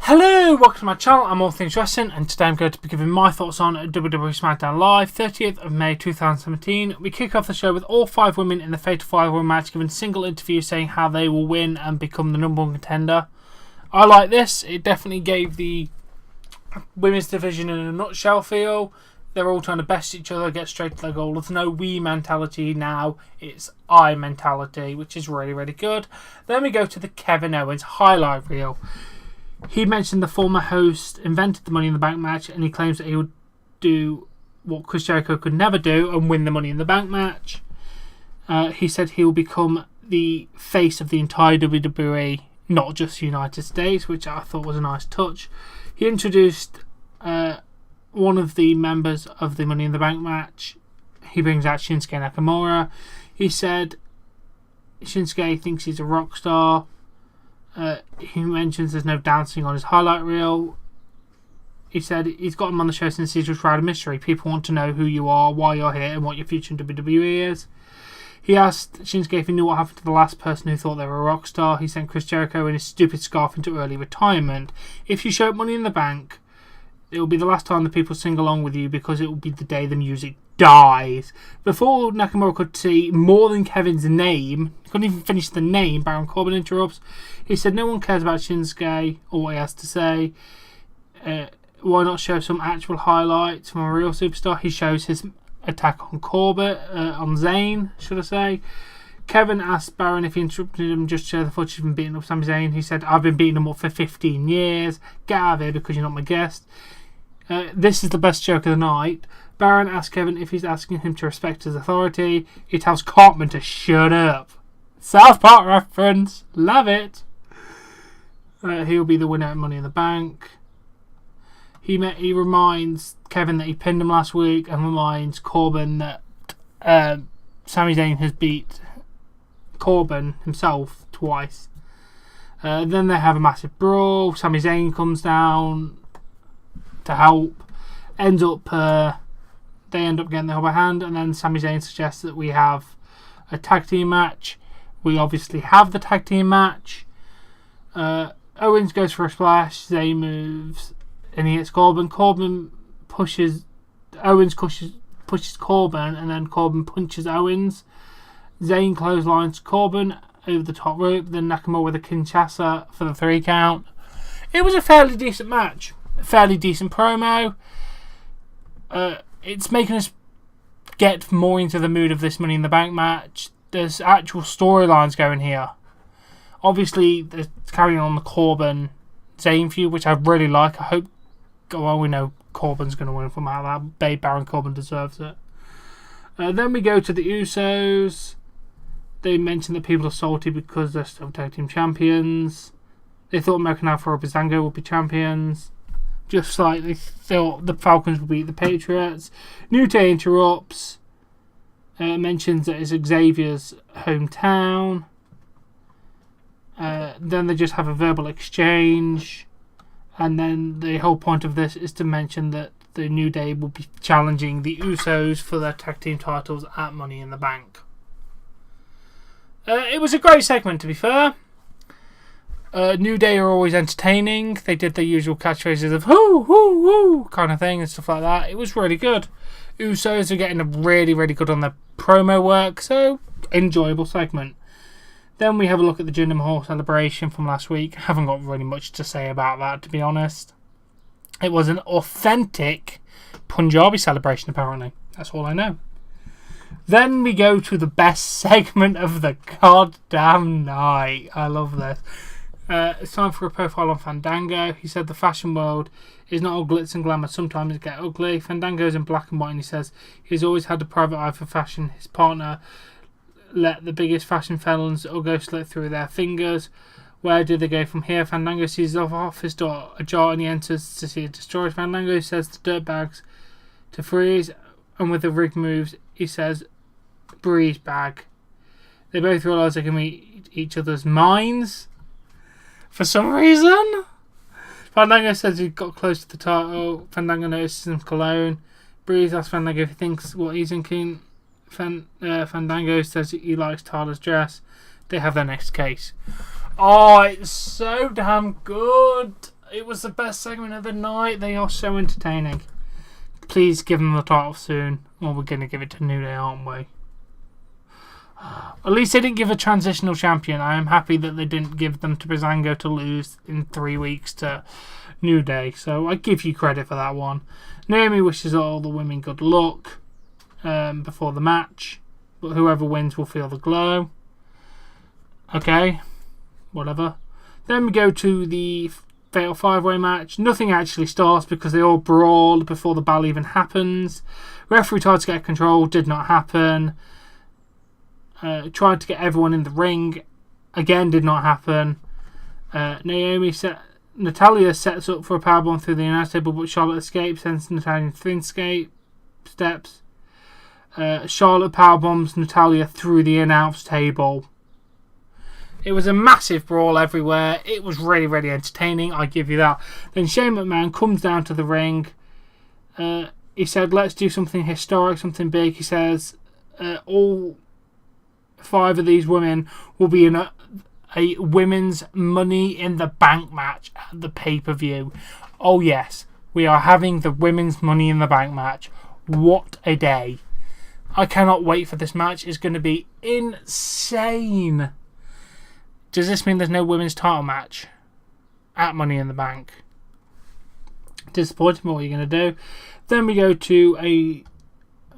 Hello, welcome to my channel. I'm All Things Wrestling, and today I'm going to be giving my thoughts on WWE SmackDown Live, 30th of May 2017. We kick off the show with all 5 women in the Fatal 5-Way match giving single interviews saying how they will win and become the number 1 contender. I like this. It definitely gave the women's division in a nutshell feel. They're all trying to best each other, get straight to their goal. There's no we mentality now, it's I mentality, which is really, really good. Then we go to the Kevin Owens highlight reel. He mentioned the former host invented the Money in the Bank match, and he claims that he would do what Chris Jericho could never do and win the Money in the Bank match. He said he will become the face of the entire WWE, not just the United States, which I thought was a nice touch. He introduced one of the members of the Money in the Bank match. He brings out Shinsuke Nakamura. He said Shinsuke thinks he's a rock star. He mentions there's no dancing on his highlight reel. He said he's got him on the show since he's just Shroud of Mystery. People want to know who you are, why you're here, and what your future in WWE is. He asked Shinsuke if he knew what happened to the last person who thought they were a rock star. He sent Chris Jericho and his stupid scarf into early retirement. If you show up Money in the Bank, it will be the last time the people sing along with you, because it will be the day the music dies. Before Nakamura could see more than Kevin's name, couldn't even finish the name, Baron Corbin interrupts. He said no one cares about Shinsuke or what he has to say. Why not show some actual highlights from a real superstar? He shows his attack on Corbin, on Zayn, should I say. Kevin asked Baron if he interrupted him just to show the footage of him beating up Sami Zayn. He said, I've been beating him up for 15 years. Get out of here because you're not my guest. This is the best joke of the night. Baron asked Kevin if he's asking him to respect his authority. He tells Cartman to shut up. South Park reference. Love it. He'll be the winner at Money in the Bank. He reminds Kevin that he pinned him last week, and reminds Corbin that Sami Zayn has beat Corbin himself twice. Then they have a massive brawl. Sami Zayn comes down to help. They end up getting the upper hand, and then Sami Zayn suggests that we have a tag team match. We obviously have the tag team match. Owens goes for a splash. Zayn moves, and he hits Corbin. Owens pushes Corbin, and then Corbin punches Owens. Zayn clotheslines Corbin over the top rope. Then Nakamura with a Kinshasa for the 3 count. It was a fairly decent match. A fairly decent promo. It's making us get more into the mood of this Money in the Bank match. There's actual storylines going here. Obviously, they're carrying on the Corbin-Zayn feud, which I really like. I hope, well, we know Corbin's going to win from out of that. Baron Corbin deserves it. Then we go to the Usos. They mention that people are salty because they're still tag team champions. They thought American Alpha or Bazango would be champions. Just like they thought the Falcons would beat the Patriots. New Day interrupts. Mentions that it's Xavier's hometown. Then they just have a verbal exchange. And then the whole point of this is to mention that the New Day will be challenging the Usos for their tag team titles at Money in the Bank. It was a great segment, to be fair. New Day are always entertaining. They did their usual catchphrases of "hoo, hoo, hoo" kind of thing and stuff like that. It was really good. Usos are getting really, really good on their promo work, so enjoyable segment. Then we have a look at the Jinder Mahal celebration from last week. Haven't got really much to say about that, to be honest. It was an authentic Punjabi celebration, apparently. That's all I know. Then we go to the best segment of the goddamn night. I love this. It's time for a profile on Fandango. He said the fashion world is not all glitz and glamour. Sometimes it gets ugly. Fandango's in black and white, and he says he's always had a private eye for fashion. His partner let the biggest fashion felons all go slip through their fingers. Where do they go from here? Fandango sees his office door ajar, and he enters to see it destroyed. Fandango says the dirtbags to freeze, and with the rig moves, he says breeze bag. They both realise they can read each other's minds for some reason. Fandango says he got close to the title. Fandango notices him cologne. Breeze asks Fandango if he thinks what he's thinking. Fandango says he likes Tyler's dress. They have their next case. Oh, it's so damn good. It was the best segment of the night. They are so entertaining. Please give them the title soon, or we're going to give it to New Day, aren't we? At least they didn't give a transitional champion. I am happy that they didn't give them to Breezango to lose in 3 weeks to New Day. So I give you credit for that one. Naomi wishes all the women good luck before the match. But whoever wins will feel the glow. Okay, whatever. Then we go to the Fatal 5-Way match. Nothing actually starts because they all brawl before the bell even happens. Referee tried to get control, did not happen. Tried to get everyone in the ring. Again, did not happen. Natalya sets up for a powerbomb through the announce table, but Charlotte escapes, sends Natalya thin steps. Charlotte powerbombs Natalya through the announce table. It was a massive brawl everywhere. It was really, really entertaining. I give you that. Then Shane McMahon comes down to the ring. He said, let's do something historic, something big. He says, all 5 of these women will be in a women's Money in the Bank match at the pay-per-view. Oh yes, we are having the women's Money in the Bank match. What a day. I cannot wait for this match. It's going to be insane. Does this mean there's no women's title match at Money in the Bank? Disappointing, but what are you going to do? Then we go to a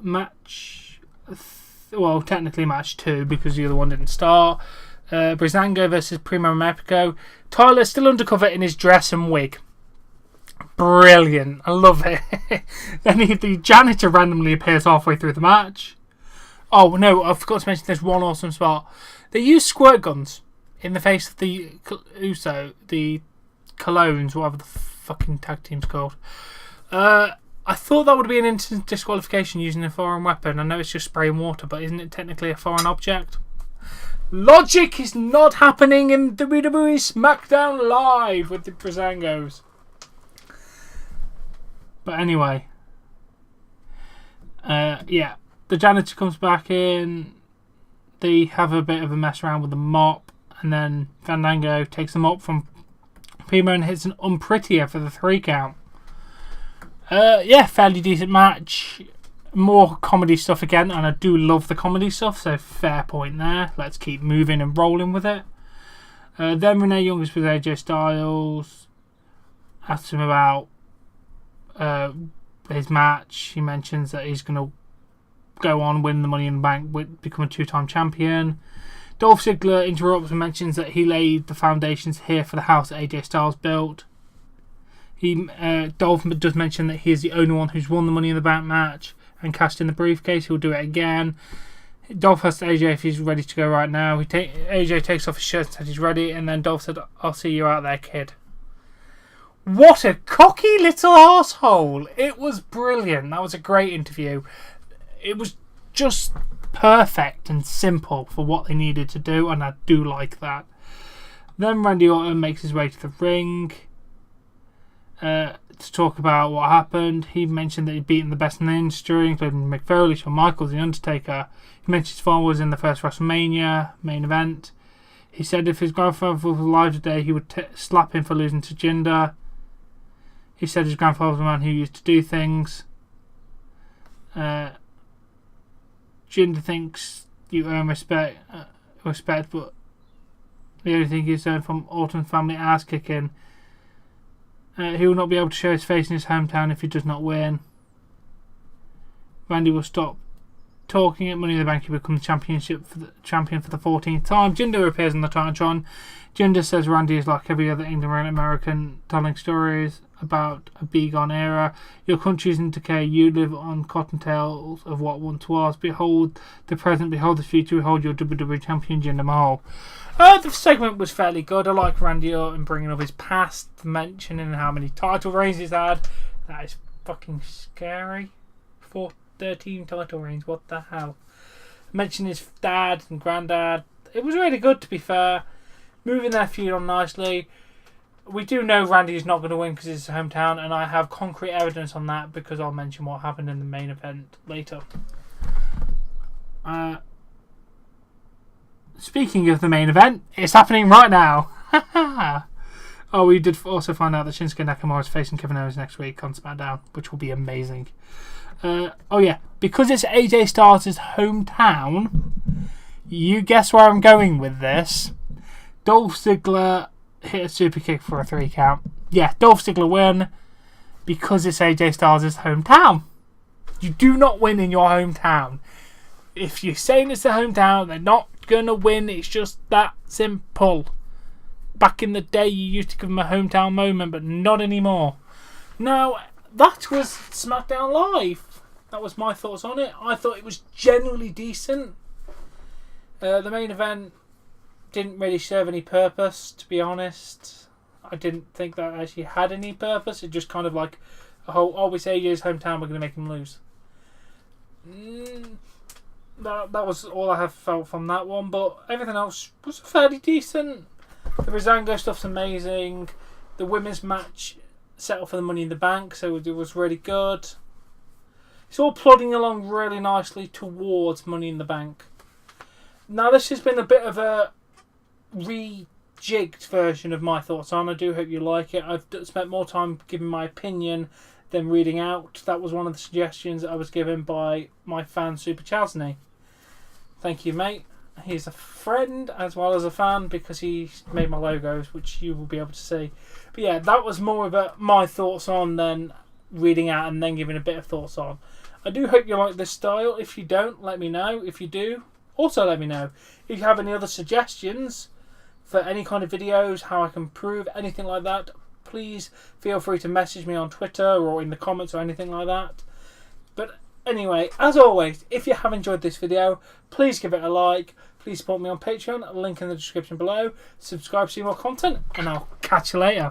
match, well, technically match 2 because the other one didn't start. Breezango versus Primo Mexico. Tyler's still undercover in his dress and wig. Brilliant. I love it. Then the janitor randomly appears halfway through the match. Oh no, I forgot to mention there's one awesome spot. They use squirt guns in the face of the the Colognes, whatever the fucking tag team's called. I thought that would be an instant disqualification using a foreign weapon. I know it's just spraying water, but isn't it technically a foreign object? Logic is not happening in WWE SmackDown Live with the Breezangos. But anyway, yeah, the janitor comes back in. They have a bit of a mess around with the mop, and then Fandango takes the mop from Primo and hits an unprettier for the 3 count. Yeah, fairly decent match. More comedy stuff again, and I do love the comedy stuff, so fair point there. Let's keep moving and rolling with it. Then Renee Young is with AJ Styles. Asked him about his match. He mentions that he's going to go on, win the Money in the Bank, become a 2-time champion. Dolph Ziggler interrupts and mentions that he laid the foundations here for the house that AJ Styles built. Dolph does mention that he is the only one who's won the Money in the Bank match and cashed in the briefcase. He'll do it again. Dolph asks AJ if he's ready to go right now. AJ takes off his shirt and says he's ready, and then Dolph said, "I'll see you out there, kid." What a cocky little arsehole. It was brilliant. That was a great interview. It was just perfect and simple for what they needed to do, and I do like that. Then Randy Orton makes his way to the ring to talk about what happened. He mentioned that he'd beaten the best in the industry, including Mick Foley, Shawn Michaels, The Undertaker. He mentioned his father was in the first WrestleMania main event. He said if his grandfather was alive today, he would slap him for losing to Jinder. He said his grandfather was a man who used to do things. Jinder thinks you earn respect, but the only thing he's earned from Orton's family ass kicking. He will not be able to show his face in his hometown if he does not win. Randy will stop talking at Money in the Bank. He will become champion for the 14th time. Jinder appears on the Titantron. Jinder says Randy is like every other England American, telling stories about a bygone era. Your country is in decay. You live on cottontails of what once was. Behold the present. Behold the future. Behold your WWE champion Jinder Mahal. The segment was fairly good. I like Randy Orton bringing up his past, mentioning how many title reigns he's had. That is fucking scary. 13 title reigns, what the hell. Mentioning his dad and granddad. It was really good, to be fair. Moving their feud on nicely. We do know Randy is not going to win because it's his hometown, and I have concrete evidence on that because I'll mention what happened in the main event later. Speaking of the main event, it's happening right now. Oh, we did also find out that Shinsuke Nakamura is facing Kevin Owens next week on SmackDown, which will be amazing. Oh yeah, because it's AJ Styles' hometown, you guess where I'm going with this. Dolph Ziggler hit a super kick for a 3 count. Yeah, Dolph Ziggler win because it's AJ Styles' hometown. You do not win in your hometown. If you're saying it's the hometown, they're not going to win. It's just that simple. Back in the day, you used to give them a hometown moment, but not anymore. Now, that was SmackDown Live. That was my thoughts on it. I thought it was generally decent. The main event didn't really serve any purpose, to be honest. I didn't think that actually had any purpose. It just kind of like, oh, it's AJ's hometown, we're going to make him lose. That was all I have felt from that one, but everything else was fairly decent. The Breezango stuff's amazing. The women's match set up for the Money in the Bank, so it was really good. It's all plodding along really nicely towards Money in the Bank. Now, this has been a bit of a rejigged version of my thoughts on. I do hope you like it. I've spent more time giving my opinion than reading out. That was one of the suggestions I was given by my fan Super Chasney. Thank you, mate. He's a friend as well as a fan because he made my logos, which you will be able to see. But yeah, that was more of my thoughts on than reading out and then giving a bit of thoughts on. I do hope you like this style. If you don't, let me know. If you do, also let me know. If you have any other suggestions for any kind of videos, how I can improve, anything like that, please feel free to message me on Twitter or in the comments or anything like that. But anyway, as always, if you have enjoyed this video, please give it a like. Please support me on Patreon, link in the description below. Subscribe to see more content, and I'll catch you later.